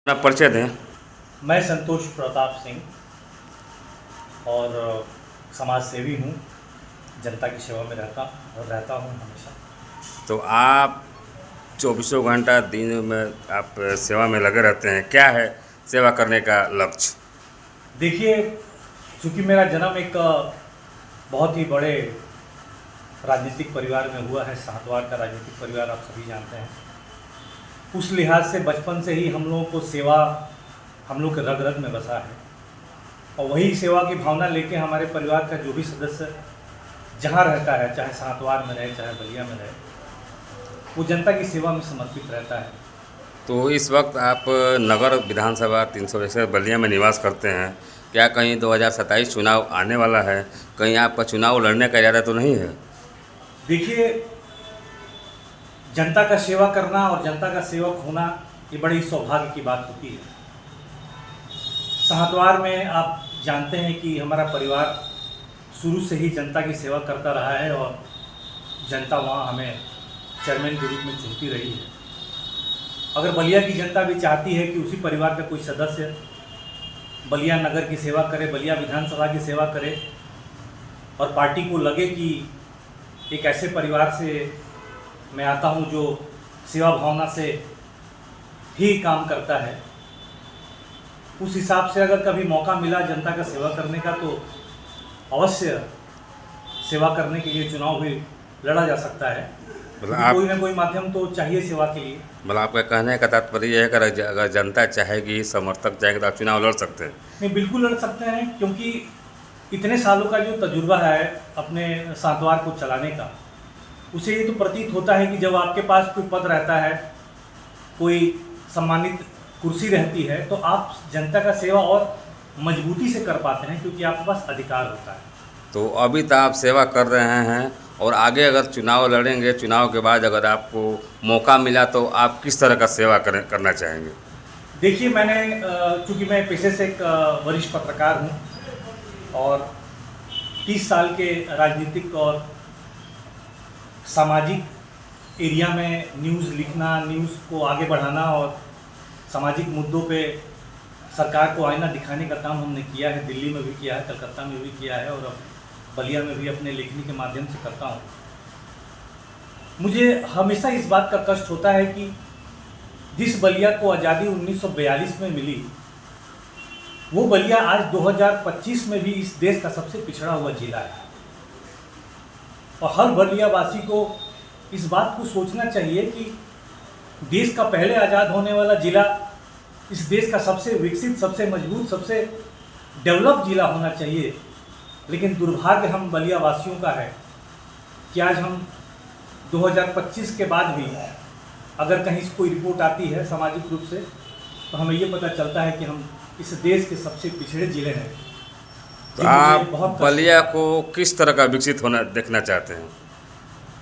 अपना परिचय दें। मैं संतोष प्रताप सिंह और समाज सेवी हूँ। जनता की सेवा में रहता हूँ हमेशा। तो आप चौबीसों घंटा दिन में आप सेवा में लगे रहते हैं, क्या है सेवा करने का लक्ष्य? देखिए, चूँकि मेरा जन्म एक बहुत ही बड़े राजनीतिक परिवार में हुआ है, साहतवार का राजनीतिक परिवार आप सभी जानते हैं। उस लिहाज से बचपन से ही हम लोगों को सेवा हम लोग के रग रग में बसा है और वही सेवा की भावना लेके हमारे परिवार का जो भी सदस्य जहाँ रहता है, चाहे साहतवार में रहे चाहे बलिया में रहे, वो जनता की सेवा में समर्पित रहता है। तो इस वक्त आप नगर विधानसभा 361 बलिया में निवास करते हैं। क्या कहीं 2027 चुनाव आने वाला है, कहीं आपका चुनाव लड़ने का इरादा तो नहीं है? देखिए, जनता का सेवा करना और जनता का सेवक होना ये बड़ी सौभाग्य की बात होती है। साहतवार में आप जानते हैं कि हमारा परिवार शुरू से ही जनता की सेवा करता रहा है और जनता वहाँ हमें चेयरमैन के रूप में चुनती रही है। अगर बलिया की जनता भी चाहती है कि उसी परिवार का कोई सदस्य बलिया नगर की सेवा करे, बलिया विधानसभा की सेवा करे और पार्टी को लगे कि एक ऐसे परिवार से मैं आता हूँ जो सेवा भावना से ही काम करता है, उस हिसाब से अगर कभी मौका मिला जनता का सेवा करने का तो अवश्य सेवा करने के लिए चुनाव भी लड़ा जा सकता है। मतलब कोई ना कोई माध्यम तो चाहिए सेवा के लिए। मतलब आपका कहने का तात्पर्य है कि अगर जनता चाहेगी, समर्थक चाहेंगे तो आप चुनाव लड़ सकते हैं? नहीं, बिल्कुल लड़ सकते हैं, क्योंकि इतने सालों का जो तजुर्बा है अपने साहतवार को चलाने का, उसे ये तो प्रतीत होता है कि जब आपके पास कोई पद रहता है, कोई सम्मानित कुर्सी रहती है, तो आप जनता का सेवा और मजबूती से कर पाते हैं, क्योंकि आपके पास अधिकार होता है। तो अभी तो आप सेवा कर रहे हैं और आगे अगर चुनाव लड़ेंगे, चुनाव के बाद अगर आपको मौका मिला तो आप किस तरह का सेवा करना चाहेंगे? देखिए, मैंने चूँकि मैं पेशे से एक वरिष्ठ पत्रकार हूँ और 30 साल के राजनीतिक और सामाजिक एरिया में न्यूज़ लिखना, न्यूज़ को आगे बढ़ाना और सामाजिक मुद्दों पे सरकार को आईना दिखाने का काम हमने किया है। दिल्ली में भी किया है, कलकत्ता में भी किया है और अब बलिया में भी अपने लेखनी के माध्यम से करता हूँ। मुझे हमेशा इस बात का कष्ट होता है कि जिस बलिया को आज़ादी 1942 में मिली, वो बलिया आज 2025 में भी इस देश का सबसे पिछड़ा हुआ जिला है। और हर बलियावासी को इस बात को सोचना चाहिए कि देश का पहले आज़ाद होने वाला जिला इस देश का सबसे विकसित, सबसे मजबूत, सबसे डेवलप जिला होना चाहिए। लेकिन दुर्भाग्य हम बलियावासियों का है कि आज हम 2025 के बाद भी अगर कहीं से कोई रिपोर्ट आती है सामाजिक रूप से, तो हमें ये पता चलता है कि हम इस देश के सबसे पिछड़े जिले हैं। तो आप बलिया को किस तरह का विकसित होना देखना चाहते हैं?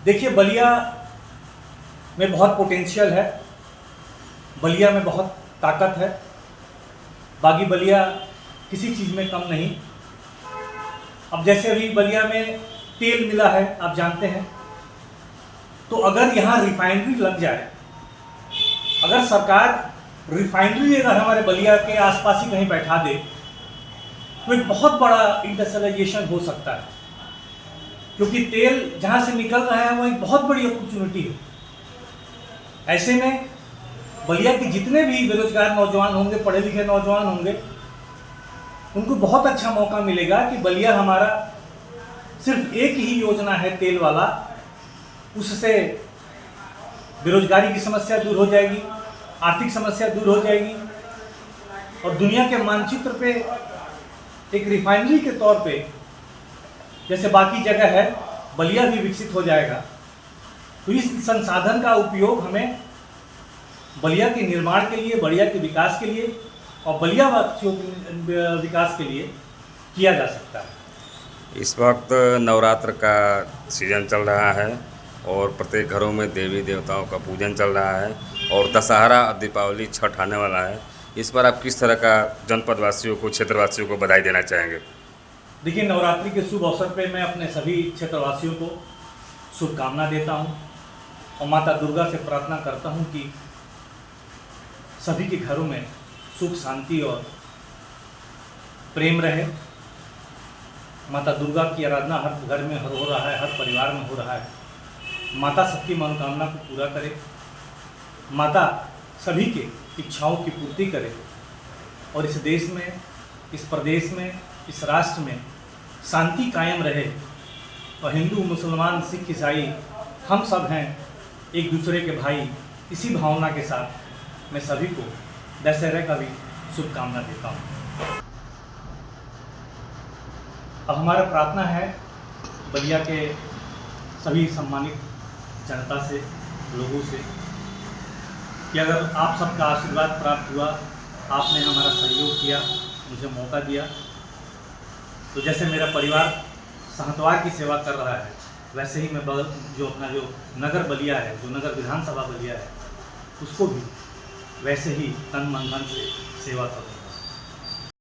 देखिए, बलिया में बहुत पोटेंशियल है, बलिया में बहुत ताकत है। बागी बलिया किसी चीज़ में कम नहीं। अब जैसे अभी बलिया में तेल मिला है, आप जानते हैं, तो अगर यहाँ रिफाइनरी लग जाए, अगर सरकार रिफाइनरी अगर हमारे बलिया के आसपास ही कहीं बैठा दे, तो एक बहुत बड़ा इंडस्ट्रियलाइजेशन हो सकता है, क्योंकि तेल जहाँ से निकल रहा है वो एक बहुत बड़ी अपॉर्चुनिटी है। ऐसे में बलिया के जितने भी बेरोजगार नौजवान होंगे, पढ़े लिखे नौजवान होंगे, उनको बहुत अच्छा मौका मिलेगा कि बलिया हमारा सिर्फ एक ही योजना है तेल वाला, उससे बेरोजगारी की समस्या दूर हो जाएगी, आर्थिक समस्या दूर हो जाएगी और दुनिया के मानचित्र पे एक रिफाइनरी के तौर पे जैसे बाकी जगह है, बलिया भी विकसित हो जाएगा। तो इस संसाधन का उपयोग हमें बलिया के निर्माण के लिए, बलिया के विकास के लिए और बलिया वासियों के विकास के लिए किया जा सकता है। इस वक्त नवरात्र का सीजन चल रहा है और प्रत्येक घरों में देवी देवताओं का पूजन चल रहा है और दशहरा, दीपावली, छठ आने वाला है। इस पर आप किस तरह का जनपद वासियों को, क्षेत्रवासियों को बधाई देना चाहेंगे? देखिए, नवरात्रि के शुभ अवसर पे मैं अपने सभी क्षेत्रवासियों को शुभकामना देता हूँ और माता दुर्गा से प्रार्थना करता हूँ कि सभी के घरों में सुख शांति और प्रेम रहे। माता दुर्गा की आराधना हर घर में हो रहा है, हर परिवार में हो रहा है। माता सबकी मनोकामना को पूरा करे, माता सभी के इच्छाओं की पूर्ति करे और इस देश में, इस प्रदेश में, इस राष्ट्र में शांति कायम रहे और हिंदू, मुसलमान, सिख, ईसाई हम सब हैं एक दूसरे के भाई। इसी भावना के साथ मैं सभी को दशहरे का भी शुभकामना देता हूँ। अब हमारा प्रार्थना है बलिया के सभी सम्मानित जनता से, लोगों से, कि अगर आप सबका आशीर्वाद प्राप्त हुआ, आपने हमारा सहयोग किया, मुझे मौका दिया, तो जैसे मेरा परिवार सहतवार की सेवा कर रहा है, वैसे ही मैं जो अपना जो नगर बलिया है, जो नगर विधानसभा बलिया है, उसको भी वैसे ही तन मन धन से सेवा करूँ।